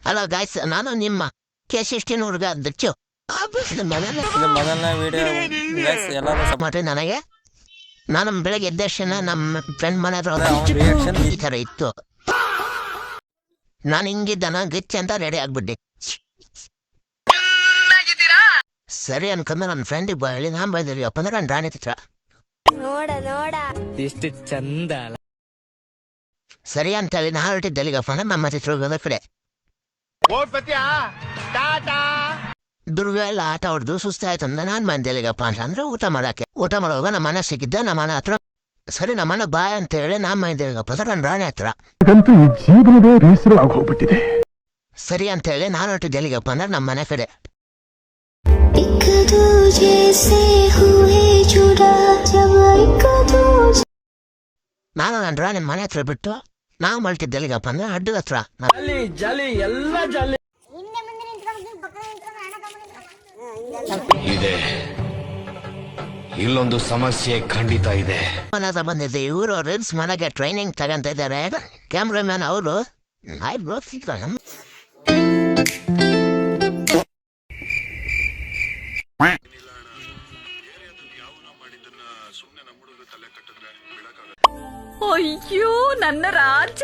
Hello guys, ನಾನು ನಿಮ್ಮ ಕೇಶಿಷ್ಟಿನ ಹುಡುಗ ದಚ್ಚು. ಇದು ಮೊದಲನೇ ವಿಡಿಯೋ ಎಲ್ಲರೂ ಮತ್ತೆ ನನಗೆ ನಾನು ಬೆಳಗ್ಗೆ ಎದ್ದ ತಕ್ಷಣ ನಮ್ಮ ಫ್ರೆಂಡ್ ಮನೆ ಹತ್ರ ರಿಯಾಕ್ಷನ್ ಈ ಥರ ಇತ್ತು. ನಾನು ಹಿಂಗಿದ್ದಾನ ಗಿಚ್ಚ ಅಂತ ರೆಡಿ ಆಗ್ಬಿಟ್ಟೆ. ಸರಿ ಅನ್ಕೊಂಡ ನನ್ನ ಫ್ರೆಂಡಿಗೆ ಹೇಳಿ ನಾನು ಬೈದಿರಿಯಪ್ಪ ಅಂದ್ರೆ ನನ್ನ ರಾಣಿ ಹತ್ರ ಎಷ್ಟು ಚಂದ ಸರಿ ಅಂತ ಹೇಳಿ ನಾ ಹೊರಟಿದ್ದಲ್ಲಿಗಪ್ಪ ಅಂದ್ರೆ ನಮ್ಮ ಚಿತ್ರ ಹೋಗೋದ ಕಡೆ. ದುರ್ಗ ಎಲ್ಲ ಆಟ ಹೊಡೆದು ಸುಸ್ತಾಯ್ತು ಅಂದ ನಾನು ಬಂದೆಲ್ಲಿಗಪ್ಪ ಅಂತಂದ್ರೆ ಊಟ ಮಾಡೋವಾಗ ನಮ್ಮ ಮನೆ ಸಿಕ್ಕಿದ್ದ ನಮ್ಮ ಮನೆ ಹತ್ರ. ಸರಿ ನಮ್ಮನ್ನ ಬಾಯ್ ಅಂತ ಹೇಳಿ ನಾ ಮೈದೇಗಪ್ಪ ಅಂದ್ರೆ ನನ್ನ ರಾಣಿ ಹತ್ರ. ಸರಿ ಅಂತ ಹೇಳಿ ನಾನು ಹೊರಟಿದ್ದೆಲ್ಲಿಗಪ್ಪ ಅಂದ್ರೆ ನಮ್ಮ ಮನೆ ಕಡೆ. ನಾನು ನನ್ನ ರಾಣಿ ಮನೆ ಹತ್ರ ಬಿಟ್ಟು ನಾವು ಮಲ್ತಿದ್ದೆಲ್ಲಿಗಪ್ಪ ಅಂದ್ರೆ ಅಡ್ಡದ ಹತ್ರ. ಇದೆ ಇಲ್ಲೊಂದು ಸಮಸ್ಯೆ ಖಂಡಿತ ಇದೆ. ಮನೆ ಬಂದಿದ್ದೆ. ಇವರು ರೀಲ್ಸ್ ಮನೆಗೆ ಟ್ರೈನಿಂಗ್ ತಗೊಂತ ಇದ್ದಾರೆ. ಕ್ಯಾಮ್ರಾಮ್ಯಾನ್ ಅವರು ಅಯ್ಯೋ ನನ್ನ ರಾಜ.